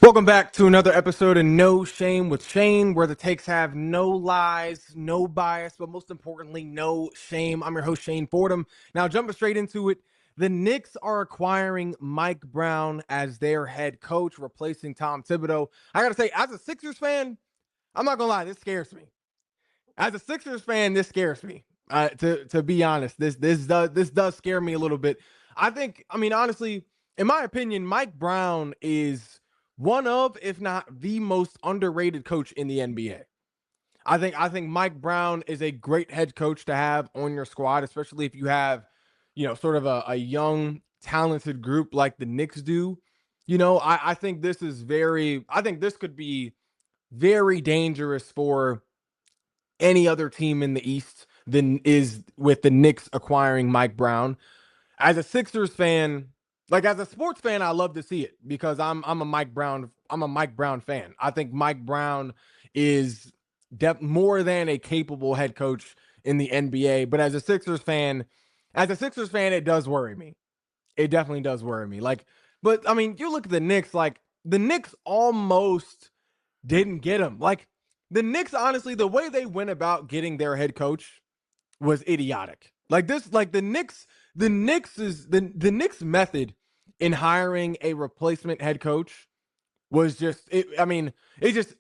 Welcome back to another episode of No Shame with Shane, where the takes have no lies, no bias, but most importantly, no shame. I'm your host, Shane Fordham. Now, jumping straight into it, the Knicks are acquiring Mike Brown as their head coach, replacing Tom Thibodeau. I got to say, as a Sixers fan, I'm not going to lie, this scares me. As a Sixers fan, this scares me. To be honest, this does scare me a little bit. Honestly, in my opinion, Mike Brown is one of, if not the most underrated coach in the NBA. I think Mike Brown is a great head coach to have on your squad, especially if you have, sort of a young, talented group like the Knicks do. I think I think this could be very dangerous for any other team in the East than is with the Knicks acquiring Mike Brown. As a Sixers fan, like as a sports fan, I love to see it because I'm a Mike Brown fan. I think Mike Brown is more than a capable head coach in the NBA. But as a Sixers fan, it does worry me. It definitely does worry me. But I mean, you look at the Knicks, like the Knicks almost didn't get him. Like the Knicks, honestly, the way they went about getting their head coach was idiotic. The Knicks method in hiring a replacement head coach was just it. I mean, it's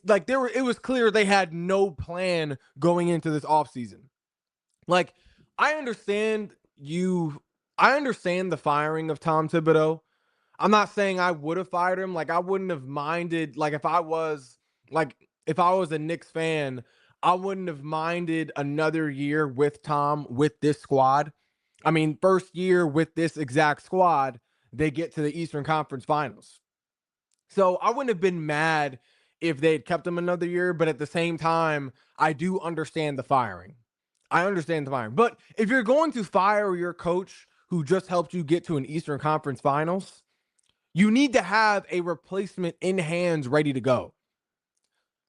like it was clear they had no plan going into this offseason. Like, I understand I understand the firing of Tom Thibodeau. I'm not saying I would have fired him. Like, I wouldn't have minded. If I was a Knicks fan, I wouldn't have minded another year with Tom with this squad. I mean, first year with this exact squad, they get to the Eastern Conference Finals. So I wouldn't have been mad if they had kept him another year, but at the same time, I do understand the firing. I understand the firing. But if you're going to fire your coach who just helped you get to an Eastern Conference Finals, you need to have a replacement in hands ready to go.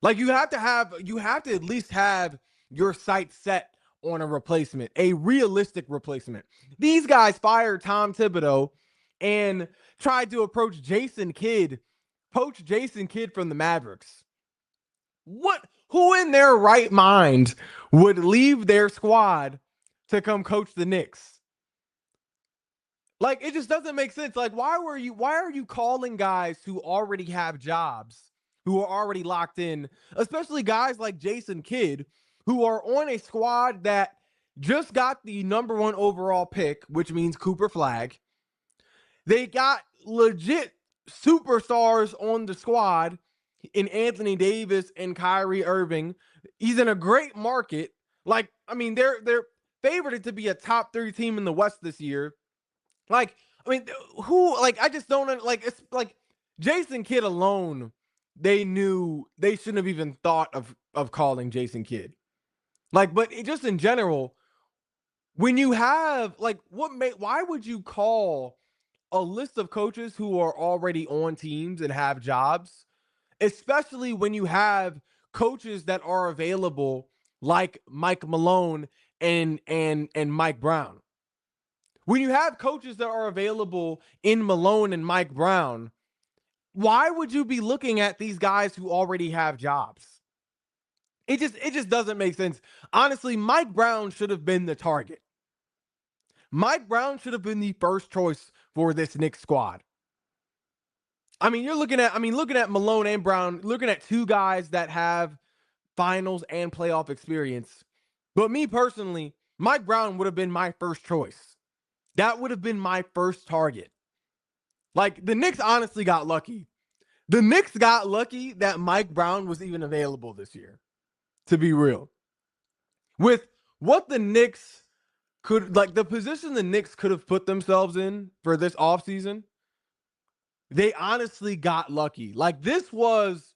Like you have to at least have your sights set on a replacement, a realistic replacement. These guys fired Tom Thibodeau and tried to poach Jason Kidd from the Mavericks. Who in their right mind would leave their squad to come coach the Knicks? Like, it just doesn't make sense. Like, why are you calling guys who already have jobs, who are already locked in, especially guys like Jason Kidd, who are on a squad that just got the number 1 overall pick, which means Cooper Flag. They got legit superstars on the squad in Anthony Davis and Kyrie Irving. He's in a great market. Like, I mean, they're favored to be a top 3 team in the West this year. Like, I mean, I just don't, like, it's like Jason Kidd alone, they knew they shouldn't have even thought of calling Jason Kidd. Like, but just in general, when you have, like, why would you call a list of coaches who are already on teams and have jobs, especially when you have coaches that are available like Mike Malone and Mike Brown? When you have coaches that are available in Malone and Mike Brown, why would you be looking at these guys who already have jobs? It just doesn't make sense. Honestly, Mike Brown should have been the target. Mike Brown should have been the first choice for this Knicks squad. I mean, looking at Malone and Brown, looking at 2 guys that have finals and playoff experience. But me personally, Mike Brown would have been my first choice. That would have been my first target. Like, the Knicks honestly got lucky. The Knicks got lucky that Mike Brown was even available this year, to be real. With what the Knicks the position the Knicks could have put themselves in for this offseason, they honestly got lucky. Like, this was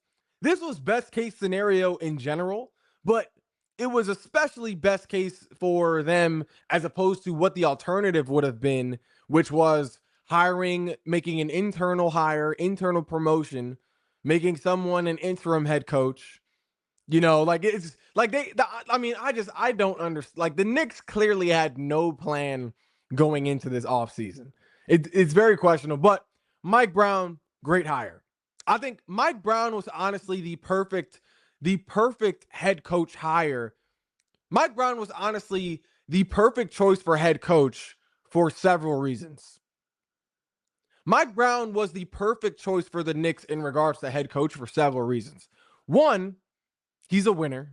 best case scenario in general, but it was especially best case for them as opposed to what the alternative would have been, which was making an internal hire, internal promotion, making someone an interim head coach. Like, it's like I don't understand. Like, the Knicks clearly had no plan going into this offseason. It's very questionable, but Mike Brown, great hire. I think Mike Brown was honestly the perfect head coach hire. Mike Brown was honestly the perfect choice for head coach for several reasons. Mike Brown was the perfect choice for the Knicks in regards to head coach for several reasons. One, he's a winner.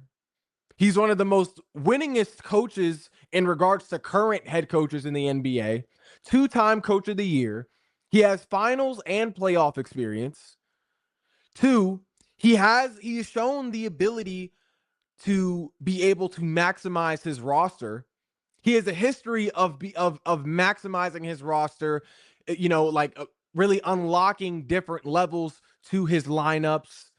He's one of the most winningest coaches in regards to current head coaches in the NBA. Two-time coach of the year. He has finals and playoff experience. Two, he's shown the ability to be able to maximize his roster. He has a history of maximizing his roster, really unlocking different levels to his lineups,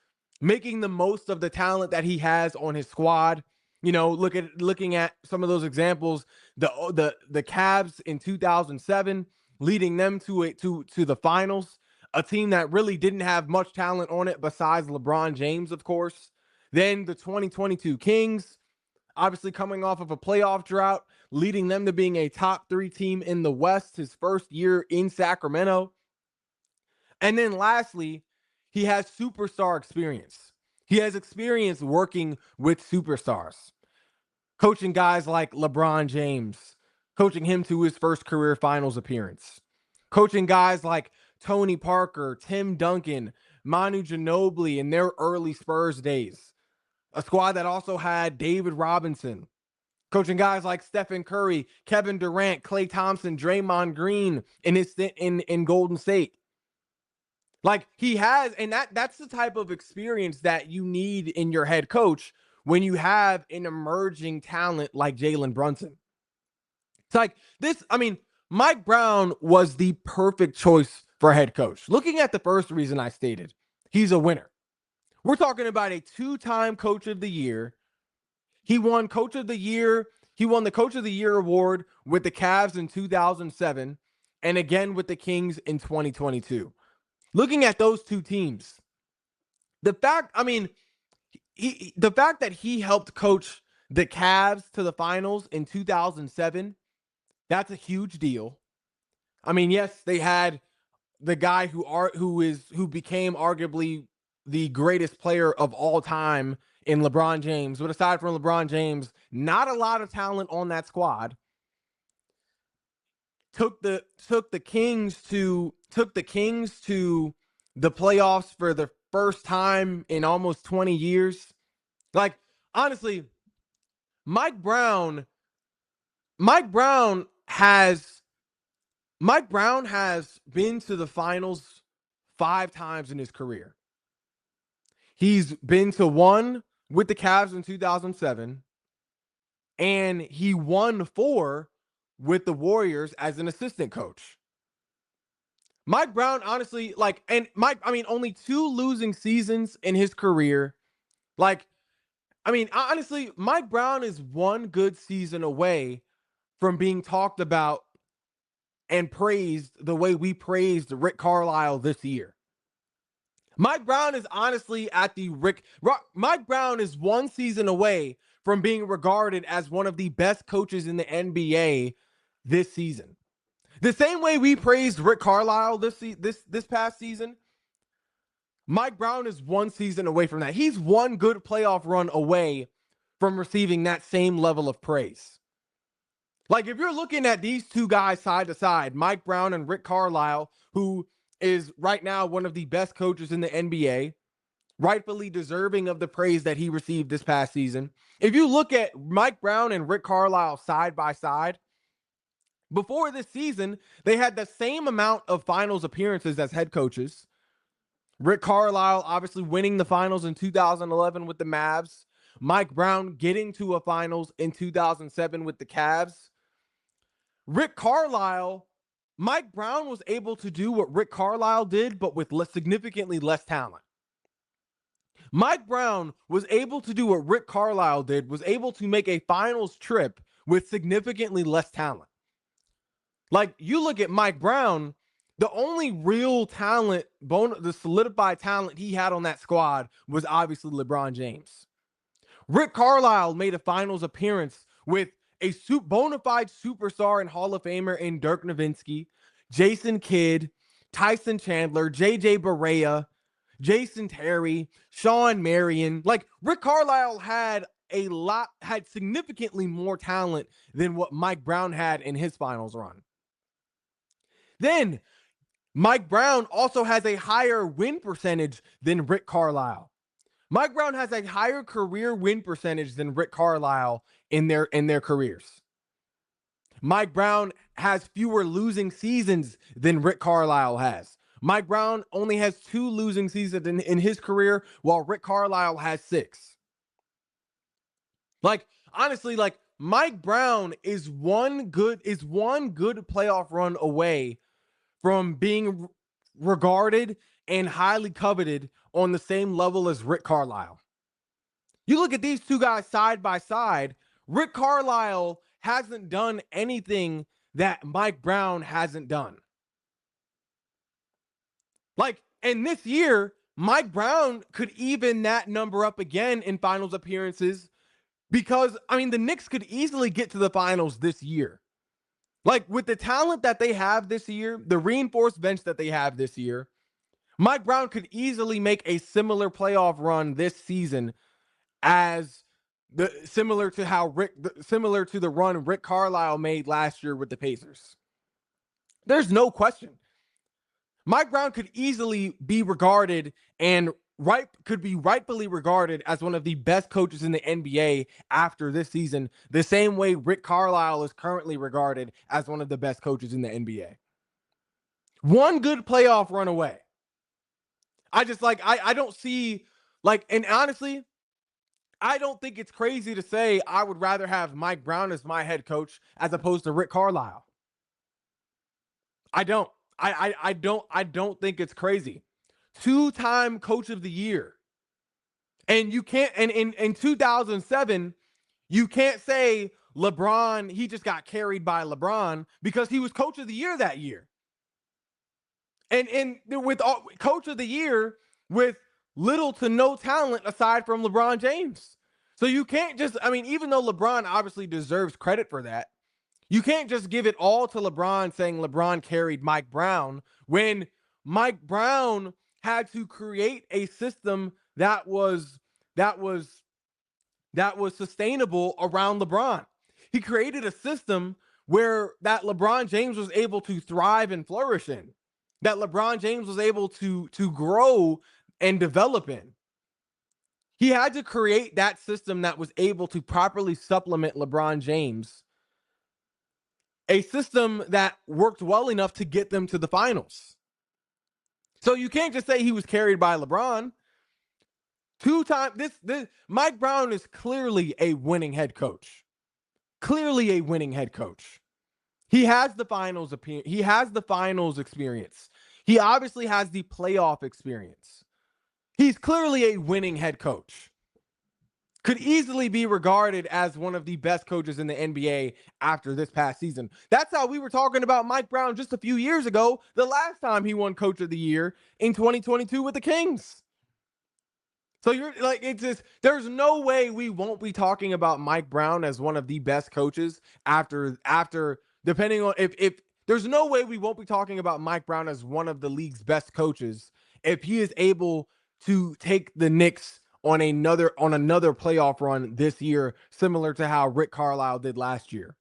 making the most of the talent that he has on his squad. Looking at some of those examples, the Cavs in 2007, leading them to the finals, a team that really didn't have much talent on it besides LeBron James, of course. Then the 2022 Kings, obviously coming off of a playoff drought, leading them to being a top 3 team in the West his first year in Sacramento. And then lastly, he has superstar experience. He has experience working with superstars, coaching guys like LeBron James, coaching him to his first career finals appearance, coaching guys like Tony Parker, Tim Duncan, Manu Ginobili in their early Spurs days, a squad that also had David Robinson, coaching guys like Stephen Curry, Kevin Durant, Klay Thompson, Draymond Green in Golden State. Like he has, and that's the type of experience that you need in your head coach when you have an emerging talent like Jalen Brunson. It's like this, Mike Brown was the perfect choice for a head coach. Looking at the first reason I stated, he's a winner. We're talking about a 2-time coach of the year. He won coach of the year. He won the coach of the year award with the Cavs in 2007 and again with the Kings in 2022. Looking at those two teams, the fact that he helped coach the Cavs to the finals in 2007, that's a huge deal. Yes, they had the guy who became arguably the greatest player of all time in LeBron James. But aside from LeBron James, not a lot of talent on that squad. Took the Kings to the playoffs for the first time in almost 20 years. Like, honestly, Mike Brown has been to the finals 5 times in his career. He's been to one with the Cavs in 2007, and he won 4 with the Warriors as an assistant coach. Mike Brown, honestly, only 2 losing seasons in his career. Honestly, Mike Brown is 1 good season away from being talked about and praised the way we praised Rick Carlisle this year. Mike Brown is honestly Mike Brown is 1 season away from being regarded as one of the best coaches in the NBA this season. The same way we praised Rick Carlisle this past season, Mike Brown is 1 season away from that. He's 1 good playoff run away from receiving that same level of praise. Like, if you're looking at these 2 guys side to side, Mike Brown and Rick Carlisle, who is right now one of the best coaches in the NBA, rightfully deserving of the praise that he received this past season. If you look at Mike Brown and Rick Carlisle side by side, before this season, they had the same amount of finals appearances as head coaches. Rick Carlisle obviously winning the finals in 2011 with the Mavs. Mike Brown getting to a finals in 2007 with the Cavs. Mike Brown was able to do what Rick Carlisle did, but with significantly less talent. Mike Brown was able to do what Rick Carlisle did, was able to make a finals trip with significantly less talent. Like, you look at Mike Brown, the only real talent, the solidified talent he had on that squad was obviously LeBron James. Rick Carlisle made a finals appearance with a bona fide superstar and Hall of Famer in Dirk Nowitzki, Jason Kidd, Tyson Chandler, JJ Barea, Jason Terry, Sean Marion. Like, Rick Carlisle had significantly more talent than what Mike Brown had in his finals run. Then Mike Brown also has a higher win percentage than Rick Carlisle. Mike Brown has a higher career win percentage than Rick Carlisle in their careers. Mike Brown has fewer losing seasons than Rick Carlisle has. Mike Brown only has 2 losing seasons in his career, while Rick Carlisle has 6. Like, honestly, like, Mike Brown is one good playoff run away from being regarded and highly coveted on the same level as Rick Carlisle. You look at these two guys side by side, Rick Carlisle hasn't done anything that Mike Brown hasn't done. Like, and this year, Mike Brown could even that number up again in finals appearances because, I mean, the Knicks could easily get to the finals this year. Like, with the talent that they have this year, the reinforced bench that they have this year, Mike Brown could easily make a similar playoff run this season as similar to the run Rick Carlisle made last year with the Pacers. There's no question. Mike Brown could easily be regarded and could be rightfully regarded as one of the best coaches in the NBA after this season, the same way Rick Carlisle is currently regarded as one of the best coaches in the NBA. One good playoff run away. I don't see, like, and honestly, I don't think it's crazy to say I would rather have Mike Brown as my head coach as opposed to Rick Carlisle. I don't. I don't think it's crazy. 2-time coach of the year. And you can't, and in 2007, you can't say LeBron, he just got carried by LeBron because he was coach of the year that year. And with coach of the year with little to no talent aside from LeBron James. So you can't just, I mean, even though LeBron obviously deserves credit for that, you can't just give it all to LeBron saying LeBron carried Mike Brown when Mike Brown had to create a system that was sustainable around LeBron. He created a system where that LeBron James was able to thrive and flourish in, that LeBron James was able to grow and develop in. He had to create that system that was able to properly supplement LeBron James, a system that worked well enough to get them to the finals. So you can't just say he was carried by LeBron. Mike Brown is clearly a winning head coach. Clearly a winning head coach. He has the finals experience. He obviously has the playoff experience. He's clearly a winning head coach. Could easily be regarded as one of the best coaches in the NBA after this past season. That's how we were talking about Mike Brown just a few years ago, the last time he won Coach of the Year in 2022 with the Kings. So you're like, it's just, there's no way we won't be talking about Mike Brown as one of the best coaches after depending on if there's no way we won't be talking about Mike Brown as one of the league's best coaches if he is able to take the Knicks on another playoff run this year, similar to how Rick Carlisle did last year.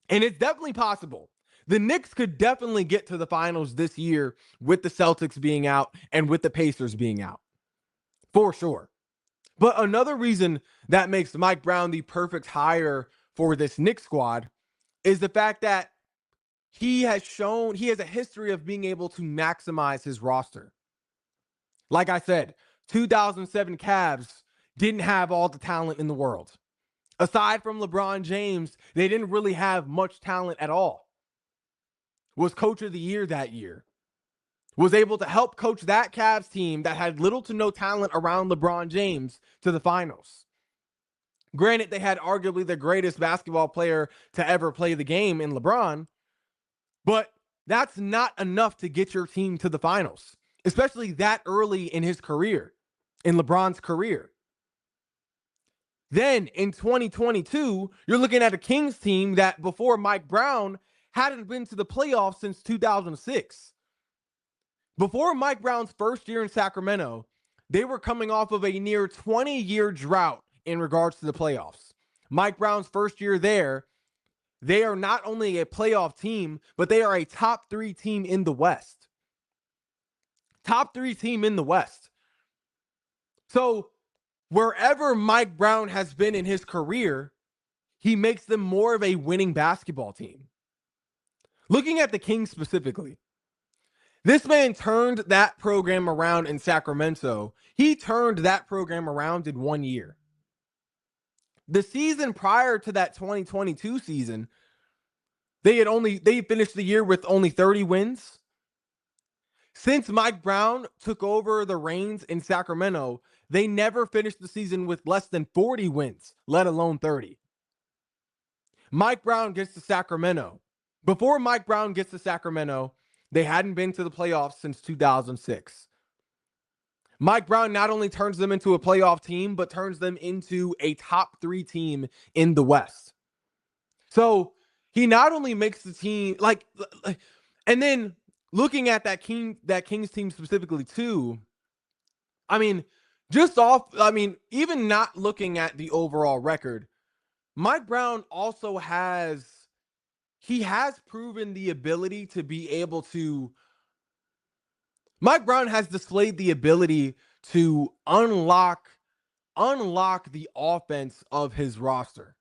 And it's definitely possible. The Knicks could definitely get to the finals this year with the Celtics being out and with the Pacers being out. For sure. But another reason that makes Mike Brown the perfect hire for this Knicks squad is the fact that he has a history of being able to maximize his roster. Like I said, 2007 Cavs didn't have all the talent in the world. Aside from LeBron James, they didn't really have much talent at all. Was coach of the year that year. Was able to help coach that Cavs team that had little to no talent around LeBron James to the finals. Granted, they had arguably the greatest basketball player to ever play the game in LeBron, but that's not enough to get your team to the finals, especially that early in his career, in LeBron's career. Then in 2022, you're looking at a Kings team that before Mike Brown hadn't been to the playoffs since 2006. Before Mike Brown's first year in Sacramento, they were coming off of a near 20-year drought in regards to the playoffs. Mike Brown's first year there, they are not only a playoff team, but they are a top 3 team in the West. Top 3 team in the West. So wherever Mike Brown has been in his career, he makes them more of a winning basketball team. Looking at the Kings specifically, this man turned that program around in Sacramento. He turned that program around in 1 year. The season prior to that 2022 season, they finished the year with only 30 wins. Since Mike Brown took over the reins in Sacramento, they never finished the season with less than 40 wins, let alone 30. Mike Brown gets to Sacramento. Before Mike Brown gets to Sacramento, they hadn't been to the playoffs since 2006. Mike Brown not only turns them into a playoff team, but turns them into a top 3 team in the West. So he not only makes the team and then looking at that Kings team specifically too, even not looking at the overall record, Mike Brown also has proven the ability to be able to. Mike Brown has displayed the ability to unlock the offense of his roster.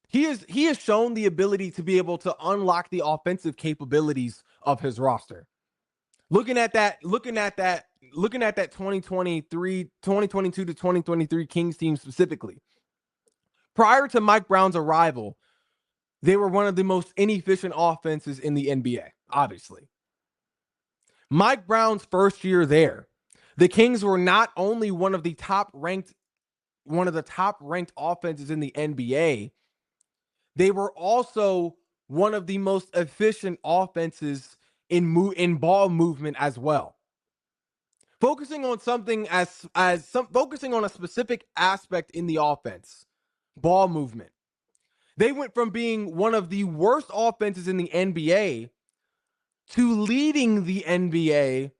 He has shown the ability to be able to unlock the offensive capabilities of his roster. Looking at that 2022 to 2023 Kings team specifically. Prior to Mike Brown's arrival, they were one of the most inefficient offenses in the NBA, obviously. Mike Brown's first year there, the Kings were not only one of the top ranked offenses in the NBA, they were also one of the most efficient offenses in ball movement as well. Focusing on focusing on a specific aspect in the offense, ball movement. They went from being one of the worst offenses in the NBA to leading the NBA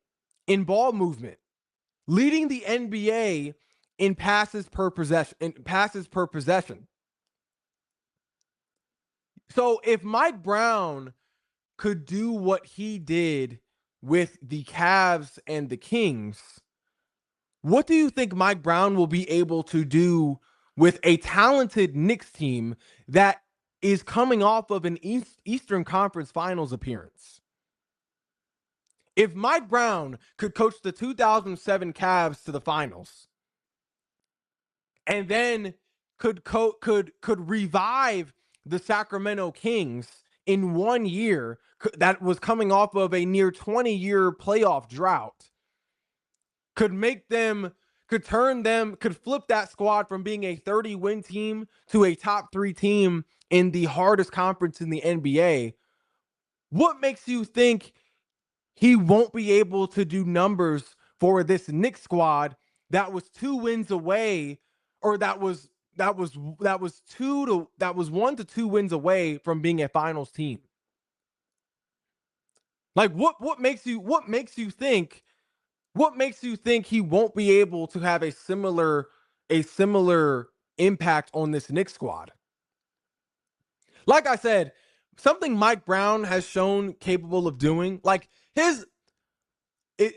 in ball movement, leading the NBA in passes per possession. So if Mike Brown could do what he did with the Cavs and the Kings, what do you think Mike Brown will be able to do with a talented Knicks team that is coming off of an Eastern Conference Finals appearance? If Mike Brown could coach the 2007 Cavs to the finals and then could revive the Sacramento Kings in 1 year that was coming off of a near 20-year playoff drought, could flip that squad from being a 30-win team to a top 3 team in the hardest conference in the NBA, what makes you think he won't be able to do numbers for this Knicks squad that was 2 wins away, or that was 1 to 2 wins away from being a finals team? Like what makes you think he won't be able to have a similar impact on this Knicks squad? Like I said, something Mike Brown has shown capable of doing,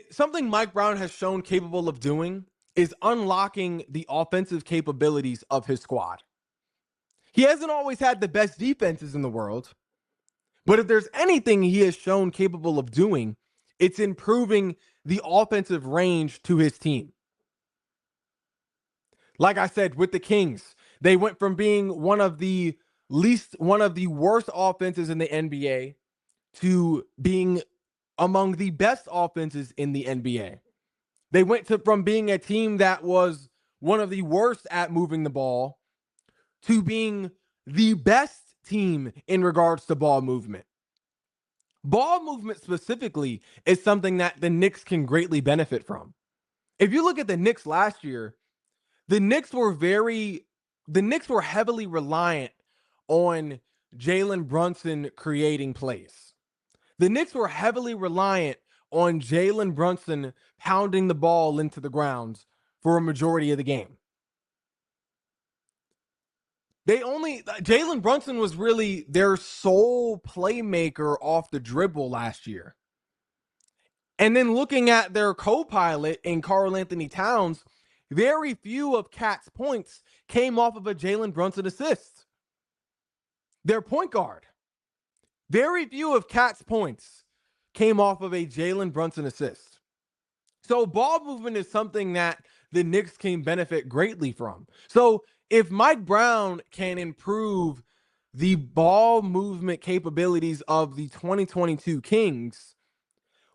something Mike Brown has shown capable of doing is unlocking the offensive capabilities of his squad. He hasn't always had the best defenses in the world, but if there's anything he has shown capable of doing, it's improving the offensive range to his team. Like I said, with the Kings, they went from being one of the worst offenses in the NBA to being among the best offenses in the NBA. They went from being a team that was one of the worst at moving the ball to being the best team in regards to ball movement. Ball movement specifically is something that the Knicks can greatly benefit from. If you look at the Knicks last year, the Knicks were heavily reliant on Jalen Brunson creating plays. The Knicks were heavily reliant on Jalen Brunson pounding the ball into the ground for a majority of the game. Jalen Brunson was really their sole playmaker off the dribble last year. And then looking at their co-pilot in Karl-Anthony Towns, very few of Cat's points came off of a Jalen Brunson assist. Their point guard. Very few of Cat's points came off of a Jalen Brunson assist. So ball movement is something that the Knicks can benefit greatly from. So if Mike Brown can improve the ball movement capabilities of the 2022 Kings,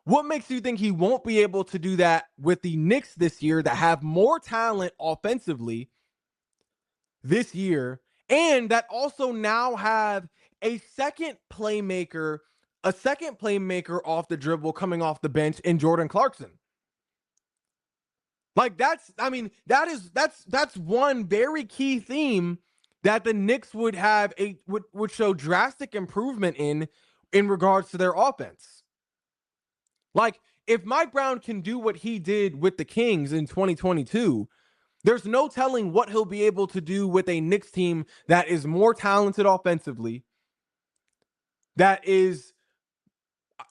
what makes you think he won't be able to do that with the Knicks this year that have more talent offensively this year, and that also now have a second playmaker off the dribble coming off the bench in Jordan Clarkson? Like that's one very key theme that the Knicks would show drastic improvement in regards to their offense. Like if Mike Brown can do what he did with the Kings in 2022, there's no telling what he'll be able to do with a Knicks team that is more talented offensively, that is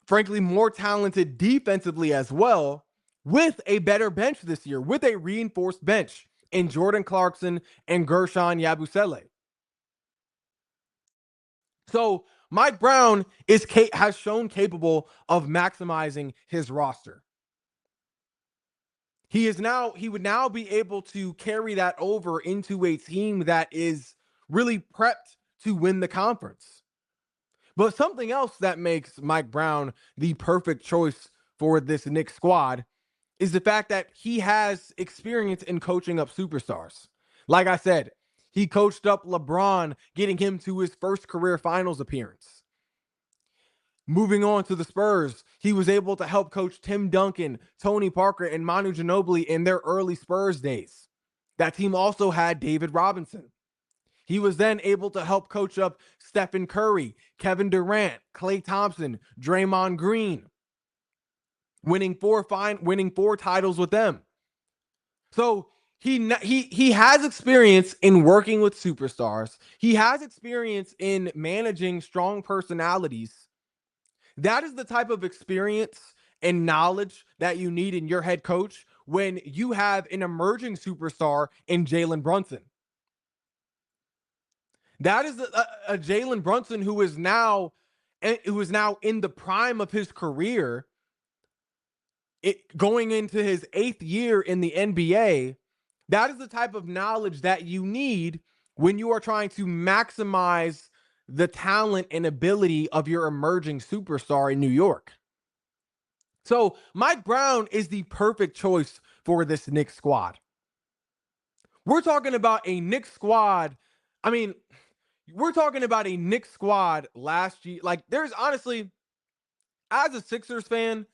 frankly more talented defensively as well, with a better bench this year, with a reinforced bench in Jordan Clarkson and Gershon Yabusele. So Mike Brown has shown capable of maximizing his roster. He would now be able to carry that over into a team that is really prepped to win the conference. But something else that makes Mike Brown the perfect choice for this Knicks squad is the fact that he has experience in coaching up superstars. Like I said, he coached up LeBron, getting him to his first career finals appearance. Moving on to the Spurs, he was able to help coach Tim Duncan, Tony Parker, and Manu Ginobili in their early Spurs days. That team also had David Robinson. He was then able to help coach up Stephen Curry, Kevin Durant, Klay Thompson, Draymond Green, winning four titles with them. So he has experience in working with superstars. He has experience in managing strong personalities. That is the type of experience and knowledge that you need in your head coach when you have an emerging superstar in Jalen Brunson. That is a Jalen Brunson who is now in the prime of his career, going into his 8th year in the NBA. That is the type of knowledge that you need when you are trying to maximize the talent and ability of your emerging superstar in New York. So Mike Brown is the perfect choice for this Knicks squad. We're talking about a Knicks squad. I mean, we're talking about a Knicks squad last year. Like, there's honestly, as a Sixers fan,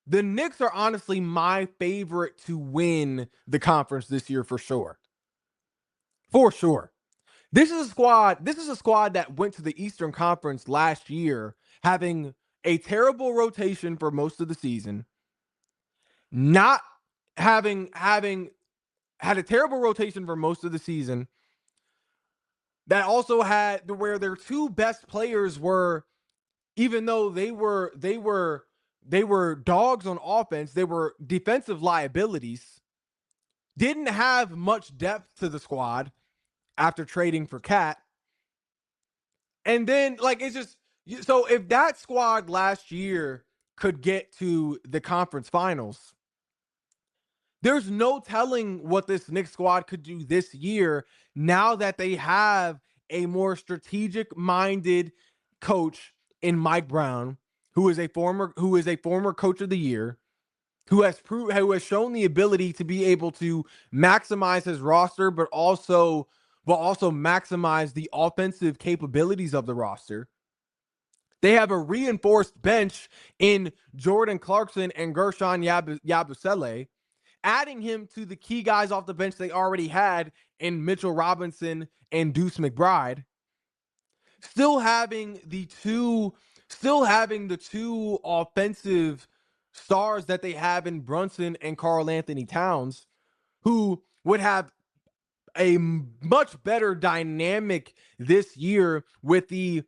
the Knicks are honestly my favorite to win the conference this year for sure. For sure. This is a squad that went to the Eastern Conference last year having a terrible rotation for most of the season. Not having had a terrible rotation for most of the season. That also had where their two best players were, even though they were dogs on offense, they were defensive liabilities. Didn't have much depth to the squad after trading for Cat. And then, like, it's just, so if that squad last year could get to the conference finals, there's no telling what this Knicks squad could do this year now that they have a more strategic-minded coach in Mike Brown, who is a former coach of the year, who has shown the ability to be able to maximize his roster, but also maximize the offensive capabilities of the roster. They have a reinforced bench in Jordan Clarkson and Gershon Yabusele, adding him to the key guys off the bench they already had in Mitchell Robinson and Deuce McBride. Still having the two offensive stars that they have in Brunson and Karl Anthony Towns, who would have a much better dynamic this year with the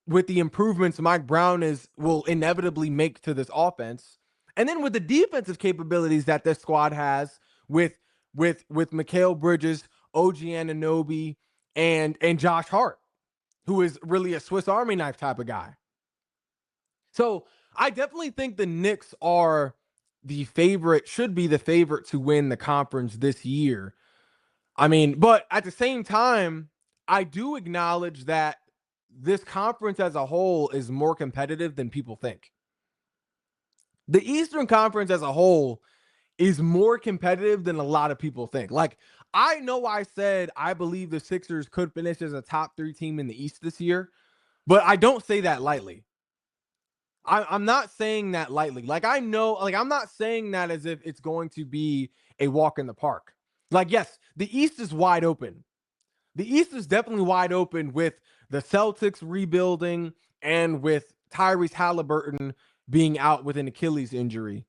with the improvements Mike Brown will inevitably make to this offense, and then with the defensive capabilities that this squad has with Mikal Bridges, OG Anunoby, and Josh Hart, who is really a Swiss Army knife type of guy. So I definitely think the Knicks are the favorite, should be the favorite to win the conference this year. I mean, but at the same time, I do acknowledge that this conference as a whole is more competitive than people think. The Eastern Conference as a whole is more competitive than a lot of people think. Like, I know I said I believe the Sixers could finish as a top 3 team in the East this year, but I don't say that lightly. I'm not saying that lightly. Like, I know, like, I'm not saying that as if it's going to be a walk in the park. Like, yes, the East is wide open. The East is definitely wide open with the Celtics rebuilding and with Tyrese Halliburton being out with an Achilles injury.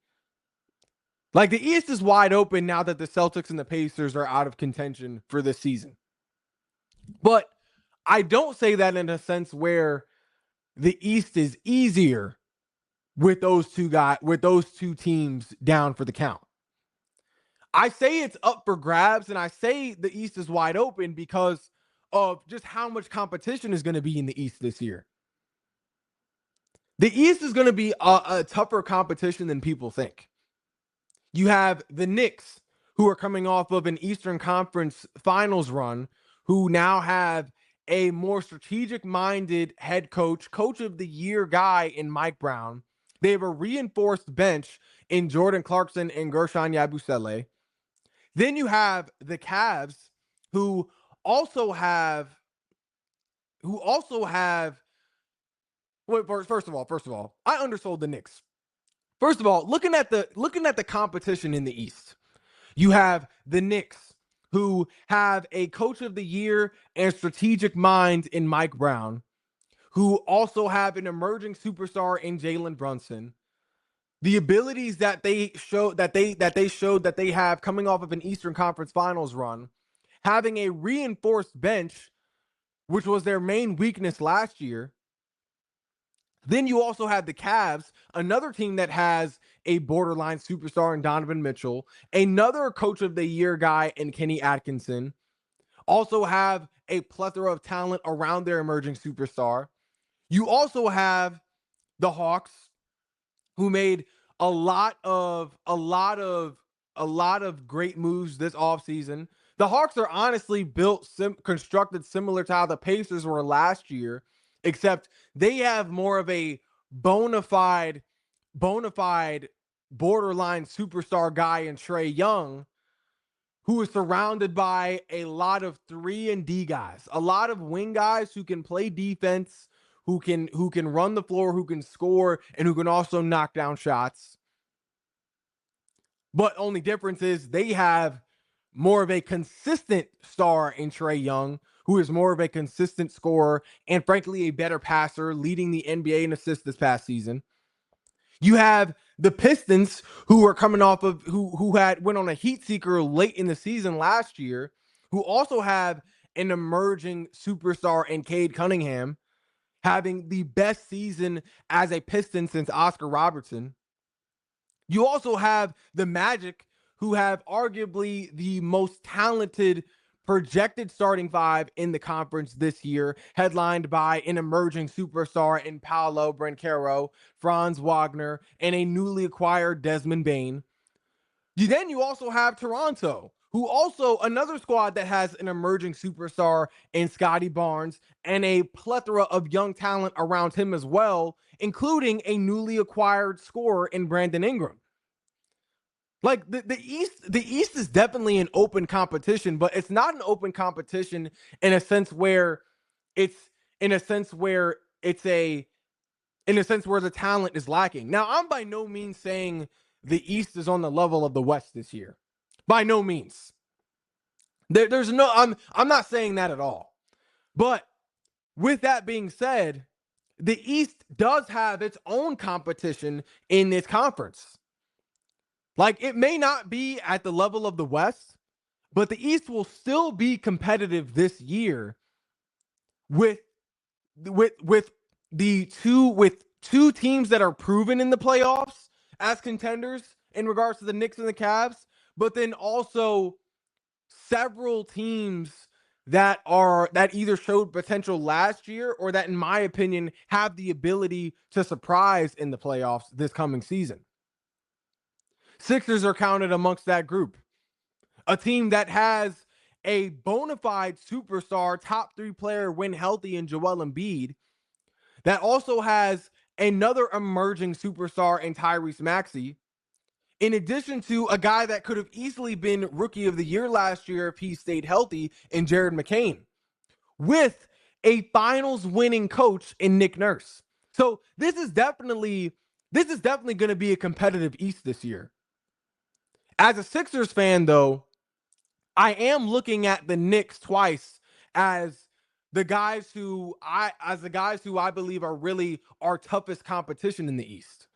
Like, the East is wide open now that the Celtics and the Pacers are out of contention for this season. But I don't say that in a sense where the East is easier with those two teams down for the count. I say it's up for grabs, and I say the East is wide open because of just how much competition is going to be in the East this year. The East is going to be a tougher competition than people think. You have the Knicks, who are coming off of an Eastern Conference Finals run, who now have a more strategic-minded head coach of the year guy in Mike Brown. They have a reinforced bench in Jordan Clarkson and Gershon Yabusele. Then you have the Cavs, who also have. Wait, first of all, I undersold the Knicks. First of all, looking at the competition in the East, you have the Knicks, who have a coach of the year and strategic mind in Mike Brown, who also have an emerging superstar in Jalen Brunson. The abilities that they showed that they have coming off of an Eastern Conference Finals run, having a reinforced bench, which was their main weakness last year. Then you also have the Cavs, another team that has a borderline superstar in Donovan Mitchell, another coach of the year guy in Kenny Atkinson, also have a plethora of talent around their emerging superstar. You also have the Hawks, who made a lot of great moves this offseason. The Hawks are honestly constructed similar to how the Pacers were last year, except they have more of a bona fide borderline superstar guy in Trae Young, who is surrounded by a lot of 3-and-D guys, a lot of wing guys who can play defense, who can run the floor, who can score, and who can also knock down shots. But only difference is they have more of a consistent star in Trae Young, who is more of a consistent scorer and frankly a better passer, leading the NBA in assists this past season. You have the Pistons, who are coming off of who went on a heat seeker late in the season last year, who also have an emerging superstar in Cade Cunningham, having the best season as a Piston since Oscar Robertson. You also have the Magic, who have arguably the most talented projected starting 5 in the conference this year, headlined by an emerging superstar in Paolo Banchero, Franz Wagner, and a newly acquired Desmond Bane. Then you also have Toronto, who also another squad that has an emerging superstar in Scotty Barnes and a plethora of young talent around him as well, including a newly acquired scorer in Brandon Ingram. Like the East is definitely an open competition, but it's not an open competition in a sense where the talent is lacking. Now, I'm by no means saying the East is on the level of the West this year. By no means. I'm not saying that at all. But with that being said, the East does have its own competition in this conference. Like, it may not be at the level of the West, but the East will still be competitive this year with with two teams that are proven in the playoffs as contenders in regards to the Knicks and the Cavs, but then also several teams that either showed potential last year or that, in my opinion, have the ability to surprise in the playoffs this coming season. Sixers are counted amongst that group. A team that has a bona fide superstar, top 3 player when healthy in Joel Embiid, that also has another emerging superstar in Tyrese Maxey, in addition to a guy that could have easily been Rookie of the Year last year if he stayed healthy in Jared McCain, with a finals winning coach in Nick Nurse. So this is definitely going to be a competitive East this year. As a Sixers fan, though, I am looking at the Knicks twice as the guys who I believe are really our toughest competition in the East.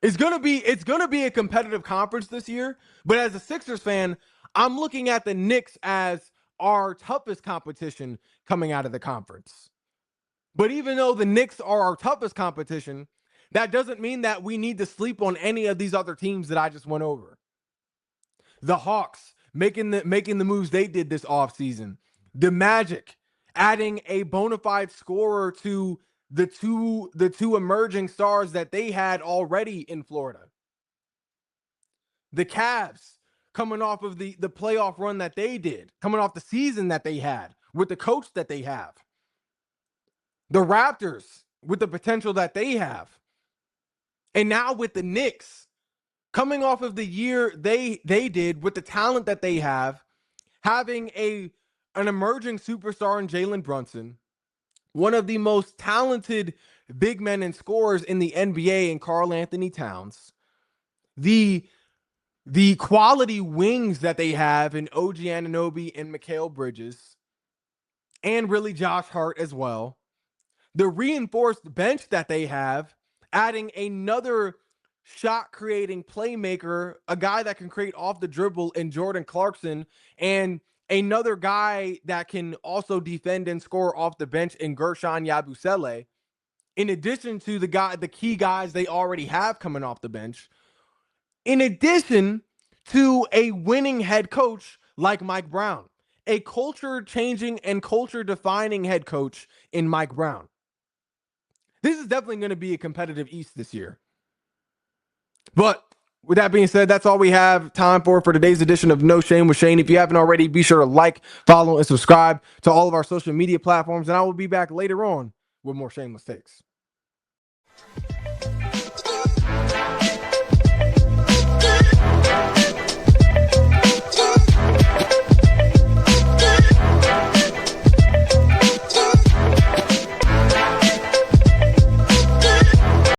It's gonna be a competitive conference this year, but as a Sixers fan, I'm looking at the Knicks as our toughest competition coming out of the conference. But even though the Knicks are our toughest competition, that doesn't mean that we need to sleep on any of these other teams that I just went over. The Hawks making the moves they did this offseason. The Magic adding a bona fide scorer to the two emerging stars that they had already in Florida. The Cavs coming off of the playoff run that they did, coming off the season that they had with the coach that they have. The Raptors with the potential that they have. And now with the Knicks coming off of the year they did with the talent that they have, having an emerging superstar in Jalen Brunson, one of the most talented big men and scorers in the NBA in Karl Anthony Towns, the quality wings that they have in OG Anunoby and Mikal Bridges, and really Josh Hart as well, the reinforced bench that they have, adding another shot-creating playmaker, a guy that can create off the dribble in Jordan Clarkson, and another guy that can also defend and score off the bench in Gershon Yabusele, in addition to the key guys they already have coming off the bench, in addition to a winning head coach like Mike Brown, a culture-changing and culture-defining head coach in Mike Brown. This is definitely going to be a competitive East this year. But with that being said, that's all we have time for today's edition of No Shame with Shane. If you haven't already, be sure to like, follow, and subscribe to all of our social media platforms. And I will be back later on with more shameless takes.